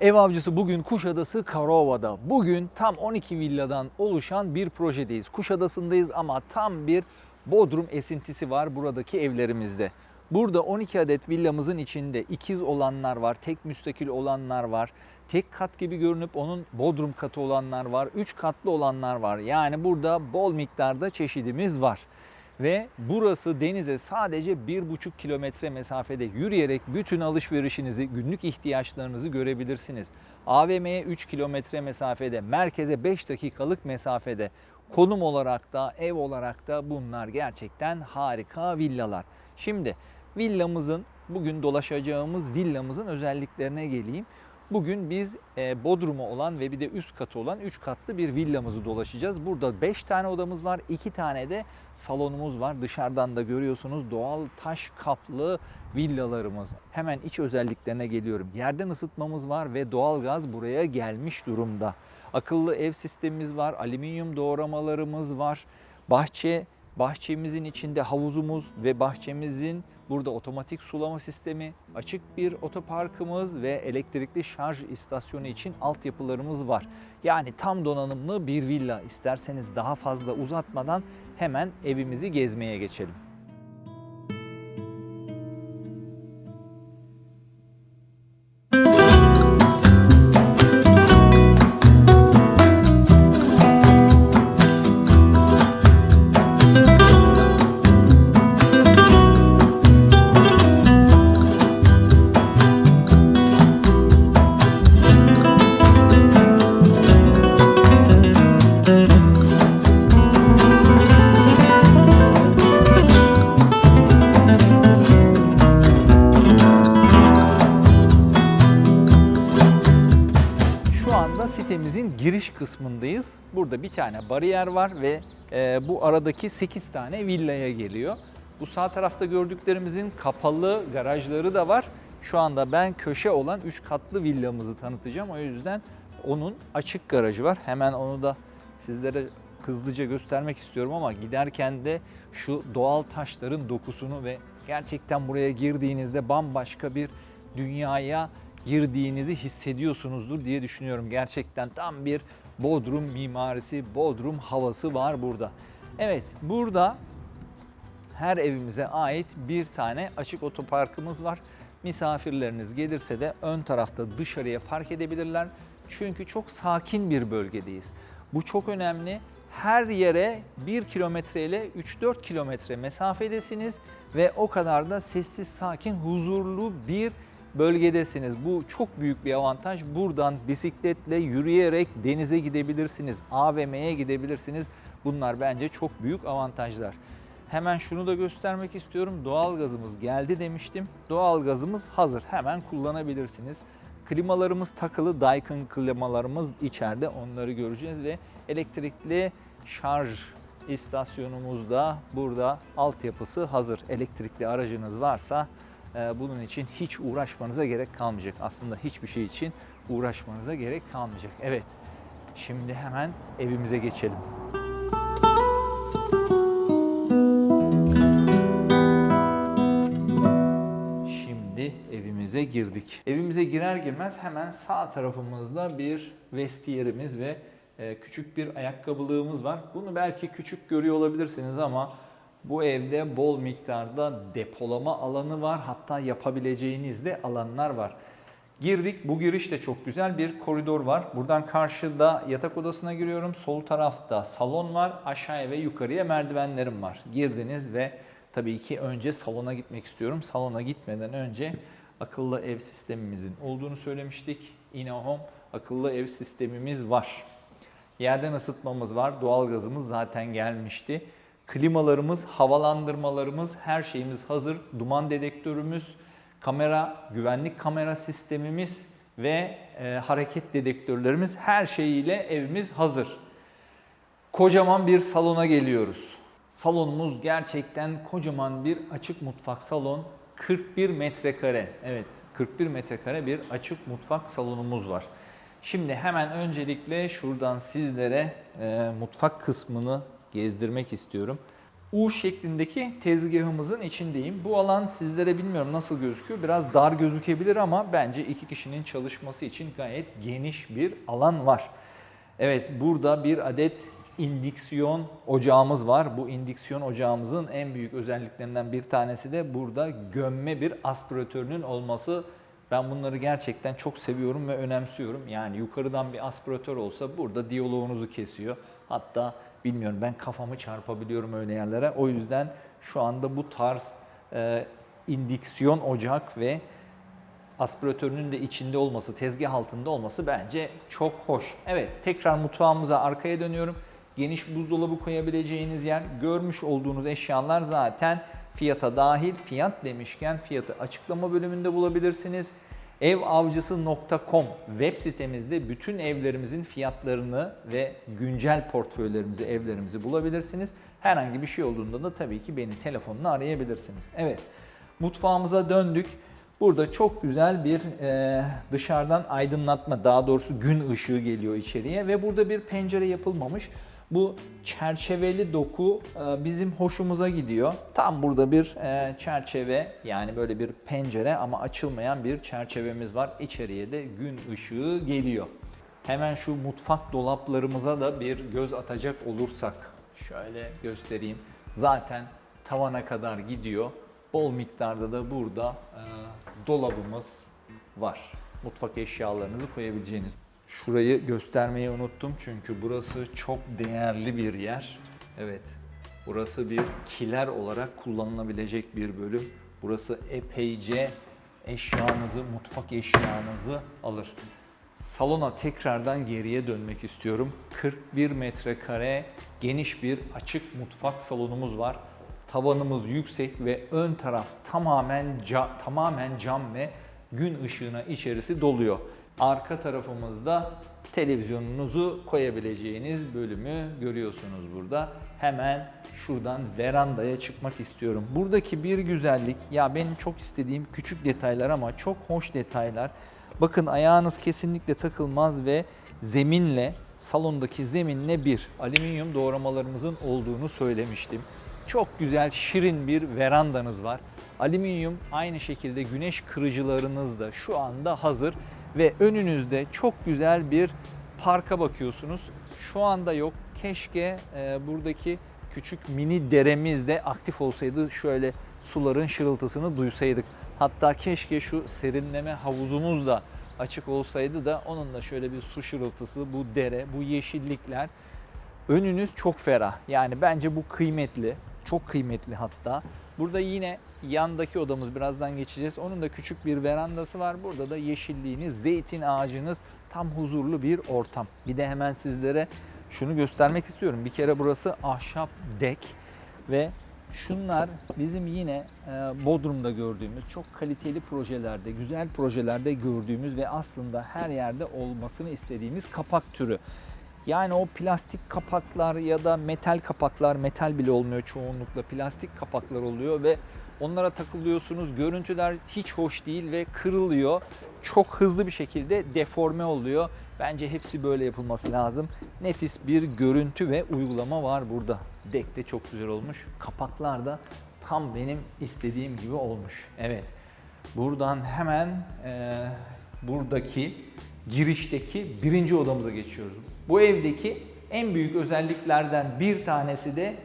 Ev Avcısı bugün Kuşadası Karaova'da. Bugün tam 12 villadan oluşan bir projedeyiz. Kuşadası'ndayız ama tam bir Bodrum esintisi var buradaki evlerimizde. Burada 12 adet villamızın içinde ikiz olanlar var, tek müstakil olanlar var, tek kat gibi görünüp onun bodrum katı olanlar var, 3 katlı olanlar var. Yani burada bol miktarda çeşidimiz var. Ve burası denize sadece 1,5 kilometre mesafede yürüyerek bütün alışverişinizi, günlük ihtiyaçlarınızı görebilirsiniz. AVM'ye 3 kilometre mesafede, merkeze 5 dakikalık mesafede. Konum olarak da, ev olarak da bunlar gerçekten harika villalar. Şimdi villamızın, bugün dolaşacağımız villamızın özelliklerine geleyim. Bugün biz bodrumu olan ve bir de üst katı olan 3 katlı bir villamızı dolaşacağız. Burada 5 tane odamız var, 2 tane de salonumuz var. Dışarıdan da görüyorsunuz doğal taş kaplı villalarımız. Hemen iç özelliklerine geliyorum. Yerden ısıtmamız var ve doğalgaz buraya gelmiş durumda. Akıllı ev sistemimiz var, alüminyum doğramalarımız var. Bahçemizin içinde havuzumuz ve bahçemizin burada otomatik sulama sistemi, açık bir otoparkımız ve elektrikli şarj istasyonu için altyapılarımız var. Yani tam donanımlı bir villa. İsterseniz daha fazla uzatmadan hemen evimizi gezmeye geçelim. Sitemizin giriş kısmındayız. Burada bir tane bariyer var ve bu aradaki 8 tane villaya geliyor. Bu sağ tarafta gördüklerimizin kapalı garajları da var. Şu anda ben köşe olan 3 katlı villamızı tanıtacağım. O yüzden onun açık garajı var. Hemen onu da sizlere hızlıca göstermek istiyorum ama giderken de şu doğal taşların dokusunu ve gerçekten buraya girdiğinizde bambaşka bir dünyaya girdiğinizi hissediyorsunuzdur diye düşünüyorum. Gerçekten tam bir Bodrum mimarisi, Bodrum havası var burada. Evet, burada her evimize ait bir tane açık otoparkımız var. Misafirleriniz gelirse de ön tarafta dışarıya park edebilirler. Çünkü çok sakin bir bölgedeyiz. Bu çok önemli. Her yere 1 kilometre ile 3-4 kilometre mesafedesiniz ve o kadar da sessiz, sakin, huzurlu bir bölgedesiniz. Bu çok büyük bir avantaj. Buradan bisikletle, yürüyerek denize gidebilirsiniz, AVM'ye gidebilirsiniz. Bunlar bence çok büyük avantajlar. Hemen şunu da göstermek istiyorum. Doğalgazımız geldi demiştim. Doğalgazımız hazır. Hemen kullanabilirsiniz. Klimalarımız takılı. Daikin klimalarımız içeride. Onları göreceğiz ve elektrikli şarj istasyonumuz da burada, altyapısı hazır. Elektrikli aracınız varsa bunun için hiç uğraşmanıza gerek kalmayacak. Aslında hiçbir şey için uğraşmanıza gerek kalmayacak. Evet, şimdi hemen evimize geçelim. Şimdi evimize girdik. Evimize girer girmez hemen sağ tarafımızda bir vestiyerimiz ve küçük bir ayakkabılığımız var. Bunu belki küçük görüyor olabilirsiniz ama bu evde bol miktarda depolama alanı var. Hatta yapabileceğiniz de alanlar var. Girdik. Bu giriş de çok güzel. Bir koridor var. Buradan karşıda yatak odasına giriyorum. Sol tarafta salon var. Aşağıya ve yukarıya merdivenlerim var. Girdiniz ve tabii ki önce salona gitmek istiyorum. Salona gitmeden önce akıllı ev sistemimizin olduğunu söylemiştik. InnoHome akıllı ev sistemimiz var. Yerden ısıtmamız var. Doğalgazımız zaten gelmişti. Klimalarımız, havalandırmalarımız, her şeyimiz hazır. Duman dedektörümüz, kamera, güvenlik kamera sistemimiz ve hareket dedektörlerimiz, her şeyiyle evimiz hazır. Kocaman bir salona geliyoruz. Salonumuz gerçekten kocaman bir açık mutfak salon. 41 metrekare. Evet, 41 metrekare bir açık mutfak salonumuz var. Şimdi hemen öncelikle şuradan sizlere mutfak kısmını gezdirmek istiyorum. U şeklindeki tezgahımızın içindeyim. Bu alan sizlere bilmiyorum nasıl gözüküyor. Biraz dar gözükebilir ama bence 2 kişinin çalışması için gayet geniş bir alan var. Evet, burada bir adet indüksiyon ocağımız var. Bu indüksiyon ocağımızın en büyük özelliklerinden bir tanesi de burada gömme bir aspiratörünün olması. Ben bunları gerçekten çok seviyorum ve önemsiyorum. Yani yukarıdan bir aspiratör olsa burada diyaloğunuzu kesiyor. Hatta bilmiyorum, ben kafamı çarpabiliyorum öyle yerlere. O yüzden şu anda bu tarz indüksiyon ocak ve aspiratörünün de içinde olması, tezgah altında olması bence çok hoş. Evet, tekrar mutfağımıza arkaya dönüyorum. Geniş buzdolabı koyabileceğiniz yer, görmüş olduğunuz eşyalar zaten fiyata dahil. Fiyat demişken fiyatı açıklama bölümünde bulabilirsiniz. Evavcısı.com web sitemizde bütün evlerimizin fiyatlarını ve güncel portföylerimizi, evlerimizi bulabilirsiniz. Herhangi bir şey olduğunda da tabii ki beni telefonla arayabilirsiniz. Evet, mutfağımıza döndük. Burada çok güzel bir dışarıdan aydınlatma, daha doğrusu gün ışığı geliyor içeriye ve burada bir pencere yapılmamış. Bu çerçeveli doku bizim hoşumuza gidiyor. Tam burada bir çerçeve, yani böyle bir pencere ama açılmayan bir çerçevemiz var. İçeriye de gün ışığı geliyor. Hemen şu mutfak dolaplarımıza da bir göz atacak olursak şöyle göstereyim. Zaten tavana kadar gidiyor. Bol miktarda da burada dolabımız var. Mutfak eşyalarınızı koyabileceğiniz. Şurayı göstermeyi unuttum çünkü burası çok değerli bir yer. Evet, burası bir kiler olarak kullanılabilecek bir bölüm. Burası epeyce eşyanızı, mutfak eşyanızı alır. Salona tekrardan geriye dönmek istiyorum. 41 metrekare geniş bir açık mutfak salonumuz var. Tavanımız yüksek ve ön taraf tamamen cam ve gün ışığına içerisi doluyor. Arka tarafımızda televizyonunuzu koyabileceğiniz bölümü görüyorsunuz burada. Hemen şuradan verandaya çıkmak istiyorum. Buradaki bir güzellik, ya benim çok istediğim küçük detaylar ama çok hoş detaylar. Bakın, ayağınız kesinlikle takılmaz ve salondaki zeminle bir alüminyum doğramalarımızın olduğunu söylemiştim. Çok güzel, şirin bir verandanız var. Alüminyum, aynı şekilde güneş kırıcılarınız da şu anda hazır ve önünüzde çok güzel bir parka bakıyorsunuz. Şu anda yok. Keşke buradaki küçük mini deremiz de aktif olsaydı, şöyle suların şırıltısını duysaydık. Hatta keşke şu serinleme havuzumuz da açık olsaydı da onun da şöyle bir su şırıltısı, bu dere, bu yeşillikler. Önünüz çok ferah. Yani bence bu kıymetli. Çok kıymetli hatta. Burada yine yandaki odamız, birazdan geçeceğiz. Onun da küçük bir verandası var. Burada da yeşilliğiniz, zeytin ağacınız, tam huzurlu bir ortam. Bir de hemen sizlere şunu göstermek istiyorum. Bir kere burası ahşap dek ve şunlar bizim yine Bodrum'da gördüğümüz, çok kaliteli projelerde, güzel projelerde gördüğümüz ve aslında her yerde olmasını istediğimiz kapak türü. Yani o plastik kapaklar ya da metal kapaklar, metal bile olmuyor çoğunlukla, plastik kapaklar oluyor ve onlara takılıyorsunuz. Görüntüler hiç hoş değil ve kırılıyor. Çok hızlı bir şekilde deforme oluyor. Bence hepsi böyle yapılması lazım. Nefis bir görüntü ve uygulama var burada. Dek de çok güzel olmuş. Kapaklar da tam benim istediğim gibi olmuş. Evet. Buradan hemen buradaki girişteki birinci odamıza geçiyoruz. Bu evdeki en büyük özelliklerden bir tanesi de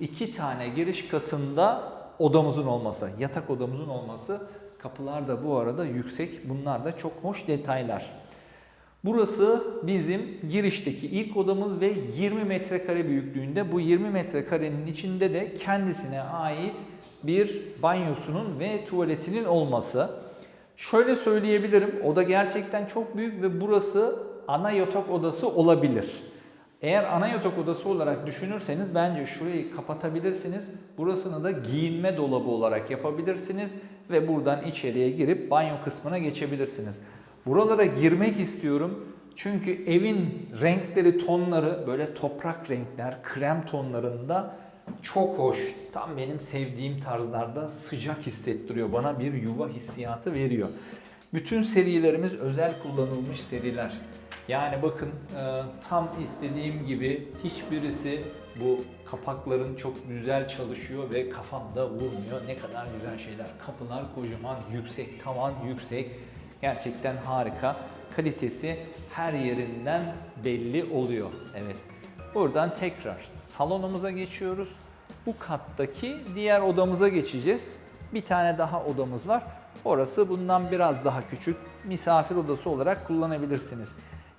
2 tane giriş katında odamızın olması, yatak odamızın olması. Kapılar da bu arada yüksek. Bunlar da çok hoş detaylar. Burası bizim girişteki ilk odamız ve 20 metrekare büyüklüğünde. Bu 20 metrekarenin içinde de kendisine ait bir banyosunun ve tuvaletinin olması. Şöyle söyleyebilirim, oda gerçekten çok büyük ve burası ana yatak odası olabilir. Eğer ana yatak odası olarak düşünürseniz bence şurayı kapatabilirsiniz. Burasını da giyinme dolabı olarak yapabilirsiniz ve buradan içeriye girip banyo kısmına geçebilirsiniz. Buralara girmek istiyorum çünkü evin renkleri, tonları böyle toprak renkler, krem tonlarında çok hoş. Tam benim sevdiğim tarzlarda, sıcak hissettiriyor. Bana bir yuva hissiyatı veriyor. Bütün serilerimiz özel kullanılmış seriler. Yani bakın, tam istediğim gibi, hiçbirisi Bu kapakların çok güzel çalışıyor ve kafamda vurmuyor. Ne kadar güzel şeyler. Kapılar kocaman, yüksek, tavan yüksek. Gerçekten harika. Kalitesi her yerinden belli oluyor. Evet. Buradan tekrar salonumuza geçiyoruz. Bu kattaki diğer odamıza geçeceğiz. Bir tane daha odamız var. Orası bundan biraz daha küçük. Misafir odası olarak kullanabilirsiniz.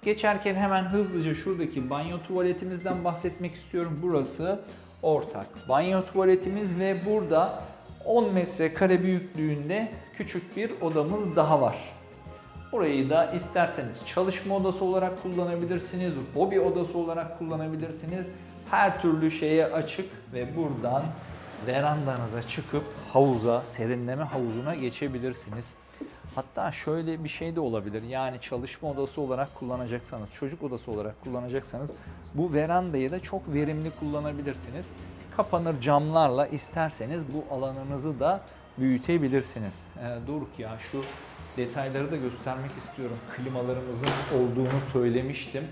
Geçerken hemen hızlıca şuradaki banyo tuvaletimizden bahsetmek istiyorum. Burası ortak banyo tuvaletimiz ve burada 10 metrekare büyüklüğünde küçük bir odamız daha var. Burayı da isterseniz çalışma odası olarak kullanabilirsiniz, hobi odası olarak kullanabilirsiniz. Her türlü şeye açık ve buradan verandanıza çıkıp havuza, serinleme havuzuna geçebilirsiniz. Hatta şöyle bir şey de olabilir. Yani çalışma odası olarak kullanacaksanız, çocuk odası olarak kullanacaksanız bu verandayı da çok verimli kullanabilirsiniz. Kapanır camlarla isterseniz bu alanınızı da büyütebilirsiniz. Doruk ya şu detayları da göstermek istiyorum. Klimalarımızın olduğunu söylemiştim.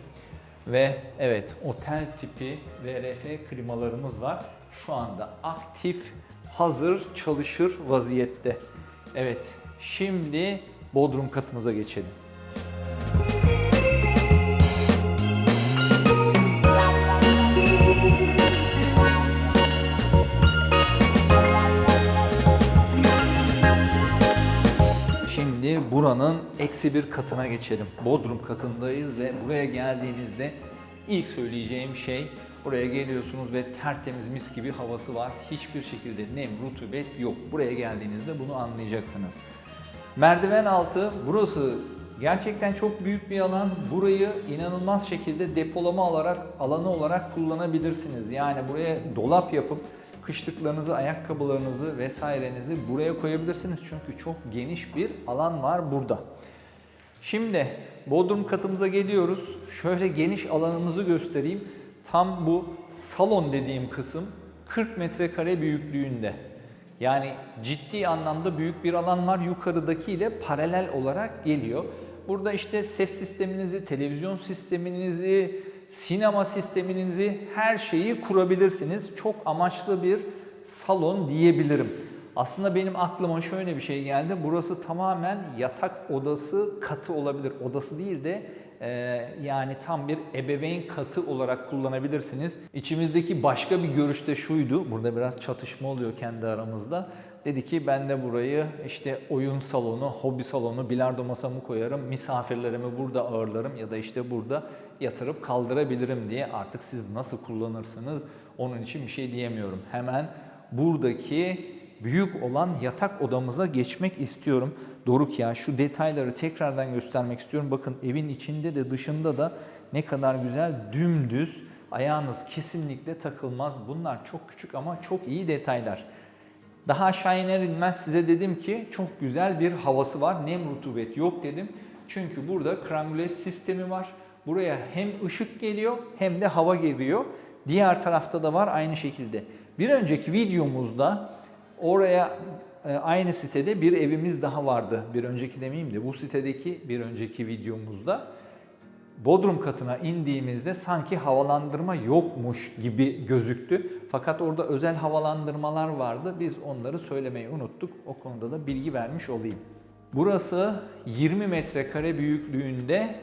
Ve evet, otel tipi VRF klimalarımız var. Şu anda aktif, hazır, çalışır vaziyette. Evet, şimdi bodrum katımıza geçelim. Şimdi buranın eksi bir katına geçelim. Bodrum katındayız ve buraya geldiğinizde ilk söyleyeceğim şey, buraya geliyorsunuz ve tertemiz mis gibi havası var. Hiçbir şekilde nem, rutubet yok. Buraya geldiğinizde bunu anlayacaksınız. Merdiven altı, burası gerçekten çok büyük bir alan. Burayı inanılmaz şekilde depolama alanı olarak kullanabilirsiniz. Yani buraya dolap yapıp kışlıklarınızı, ayakkabılarınızı vesairenizi buraya koyabilirsiniz. Çünkü çok geniş bir alan var burada. Şimdi bodrum katımıza geliyoruz. Şöyle geniş alanımızı göstereyim. Tam bu salon dediğim kısım 40 metrekare büyüklüğünde. Yani ciddi anlamda büyük bir alan var. Yukarıdaki ile paralel olarak geliyor. Burada işte ses sisteminizi, televizyon sisteminizi, sinema sisteminizi, her şeyi kurabilirsiniz. Çok amaçlı bir salon diyebilirim. Aslında benim aklıma şöyle bir şey geldi. Burası tamamen yatak odası katı olabilir. Odası değil de yani tam bir ebeveyn katı olarak kullanabilirsiniz. İçimizdeki başka bir görüş de şuydu. Burada biraz çatışma oluyor kendi aramızda. Dedi ki ben de burayı işte oyun salonu, hobi salonu, bilardo masamı koyarım. Misafirlerimi burada ağırlarım ya da işte burada yatırıp kaldırabilirim diye. Artık siz nasıl kullanırsınız onun için bir şey diyemiyorum. Hemen buradaki büyük olan yatak odamıza geçmek istiyorum. Doruk ya şu detayları tekrardan göstermek istiyorum. Bakın evin içinde de dışında da ne kadar güzel dümdüz. Ayağınız kesinlikle takılmaz. Bunlar çok küçük ama çok iyi detaylar. Daha aşağı iner inmez size dedim ki çok güzel bir havası var. Nem, rutubet yok dedim. Çünkü burada krangüles sistemi var. Buraya hem ışık geliyor hem de hava geliyor. Diğer tarafta da var aynı şekilde. Bir önceki videomuzda oraya aynı sitede bir evimiz daha vardı. Bir önceki demeyeyim de bu sitedeki bir önceki videomuzda bodrum katına indiğimizde sanki havalandırma yokmuş gibi gözüktü. Fakat orada özel havalandırmalar vardı. Biz onları söylemeyi unuttuk. O konuda da bilgi vermiş olayım. Burası 20 metrekare büyüklüğünde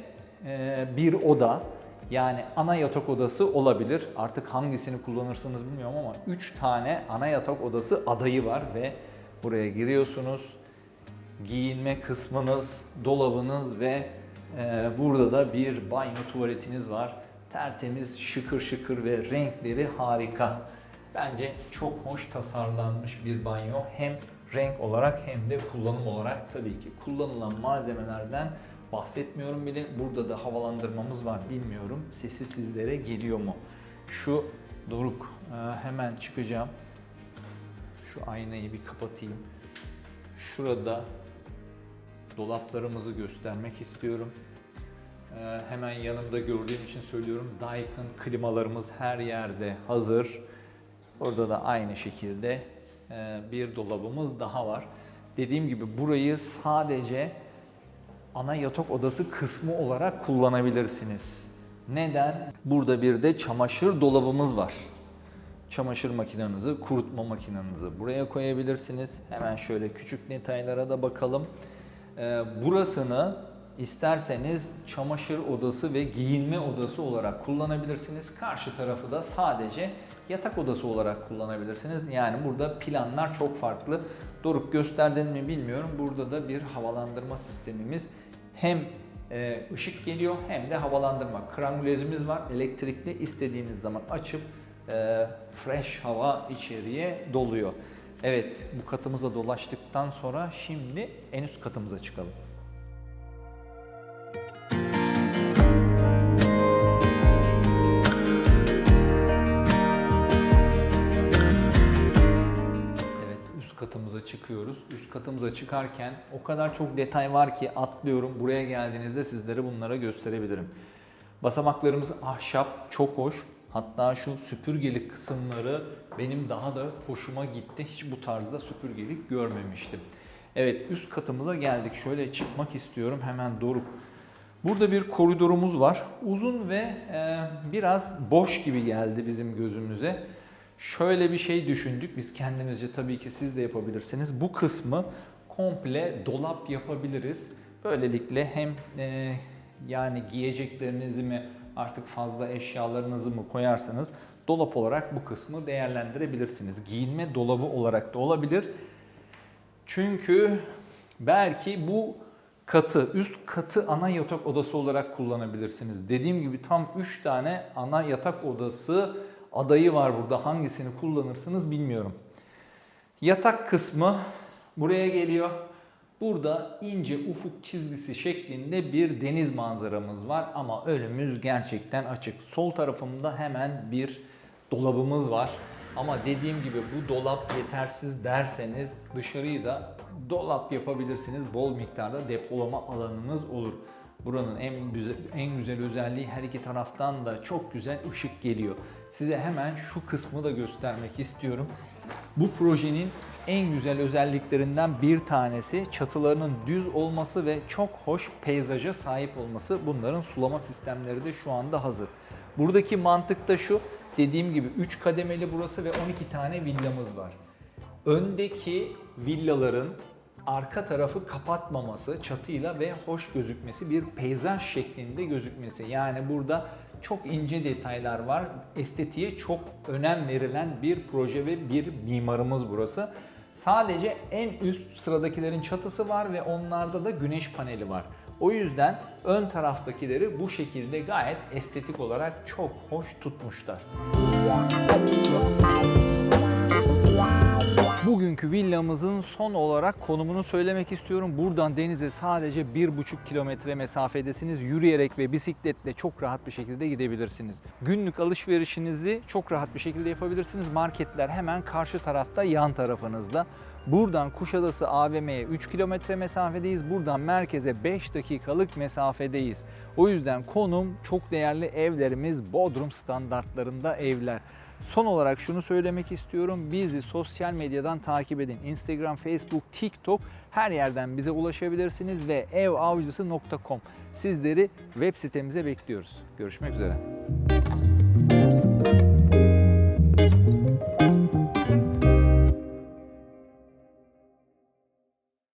bir oda. Yani ana yatak odası olabilir. Artık hangisini kullanırsınız bilmiyorum ama 3 tane ana yatak odası adayı var ve buraya giriyorsunuz. Giyinme kısmınız, dolabınız ve burada da bir banyo tuvaletiniz var. Tertemiz, şıkır şıkır ve renkleri harika. Bence çok hoş tasarlanmış bir banyo. Hem renk olarak hem de kullanım olarak tabii ki. Kullanılan malzemelerden bahsetmiyorum bile. Burada da havalandırmamız var. Bilmiyorum sesi sizlere geliyor mu? Şu Doruk hemen çıkacağım. Şu aynayı bir kapatayım. Şurada dolaplarımızı göstermek istiyorum. Hemen yanımda gördüğüm için söylüyorum. Daikin klimalarımız her yerde hazır. Orada da aynı şekilde bir dolabımız daha var. Dediğim gibi burayı sadece ana yatak odası kısmı olarak kullanabilirsiniz. Neden? Burada bir de çamaşır dolabımız var. çamaşır makinenizi, kurutma makinenizi buraya koyabilirsiniz. Hemen şöyle küçük detaylara da bakalım. Burasını isterseniz çamaşır odası ve giyinme odası olarak kullanabilirsiniz. Karşı tarafı da sadece yatak odası olarak kullanabilirsiniz. Yani burada planlar çok farklı. Doruk, gösterdin mi bilmiyorum. Burada da bir havalandırma sistemimiz. Hem ışık geliyor hem de havalandırma. Krangulezimiz var. Elektrikli, istediğiniz zaman açıp fresh hava içeriye doluyor. Evet, bu katımıza dolaştıktan sonra şimdi en üst katımıza çıkalım. Katımıza çıkıyoruz. Üst katımıza çıkarken o kadar çok detay var ki atlıyorum. Buraya geldiğinizde sizlere bunlara gösterebilirim. Basamaklarımız ahşap, çok hoş. Hatta şu süpürgelik kısımları benim daha da hoşuma gitti. Hiç bu tarzda süpürgelik görmemiştim. Evet, üst katımıza geldik. Şöyle çıkmak istiyorum. Hemen Doruk. Burada bir koridorumuz var. Uzun ve biraz boş gibi geldi bizim gözümüze. Şöyle bir şey düşündük biz kendimizce, tabii ki siz de yapabilirsiniz. Bu kısmı komple dolap yapabiliriz. Böylelikle hem yani giyeceklerinizi mi artık fazla eşyalarınızı mı koyarsanız dolap olarak bu kısmı değerlendirebilirsiniz. Giyinme dolabı olarak da olabilir. Çünkü belki bu katı, üst katı ana yatak odası olarak kullanabilirsiniz. Dediğim gibi tam 3 tane ana yatak odası adayı var burada. Hangisini kullanırsınız bilmiyorum. Yatak kısmı buraya geliyor. Burada ince ufuk çizgisi şeklinde bir deniz manzaramız var ama önümüz gerçekten açık. Sol tarafımda hemen bir dolabımız var. Ama dediğim gibi bu dolap yetersiz derseniz dışarıyı da dolap yapabilirsiniz. Bol miktarda depolama alanınız olur. Buranın en güzel özelliği, her iki taraftan da çok güzel ışık geliyor. Size hemen şu kısmı da göstermek istiyorum. Bu projenin en güzel özelliklerinden bir tanesi çatılarının düz olması ve çok hoş peyzaja sahip olması. Bunların sulama sistemleri de şu anda hazır. Buradaki mantık da şu. Dediğim gibi 3 kademeli burası ve 12 tane villamız var. Öndeki villaların arka tarafı kapatmaması, çatıyla ve hoş gözükmesi, bir peyzaj şeklinde gözükmesi. Yani burada çok ince detaylar var. Estetiğe çok önem verilen bir proje ve bir mimarımız burası. Sadece en üst sıradakilerin çatısı var ve onlarda da güneş paneli var. O yüzden ön taraftakileri bu şekilde gayet estetik olarak çok hoş tutmuşlar. Bugünkü villamızın son olarak konumunu söylemek istiyorum. Buradan denize sadece 1,5 kilometre mesafedesiniz. Yürüyerek ve bisikletle çok rahat bir şekilde gidebilirsiniz. Günlük alışverişinizi çok rahat bir şekilde yapabilirsiniz. Marketler hemen karşı tarafta, yan tarafınızda. Buradan Kuşadası AVM'ye 3 kilometre mesafedeyiz. Buradan merkeze 5 dakikalık mesafedeyiz. O yüzden konum çok değerli, evlerimiz Bodrum standartlarında evler. Son olarak şunu söylemek istiyorum. Bizi sosyal medyadan takip edin. Instagram, Facebook, TikTok, her yerden bize ulaşabilirsiniz ve evavcısı.com. Sizleri web sitemize bekliyoruz. Görüşmek üzere.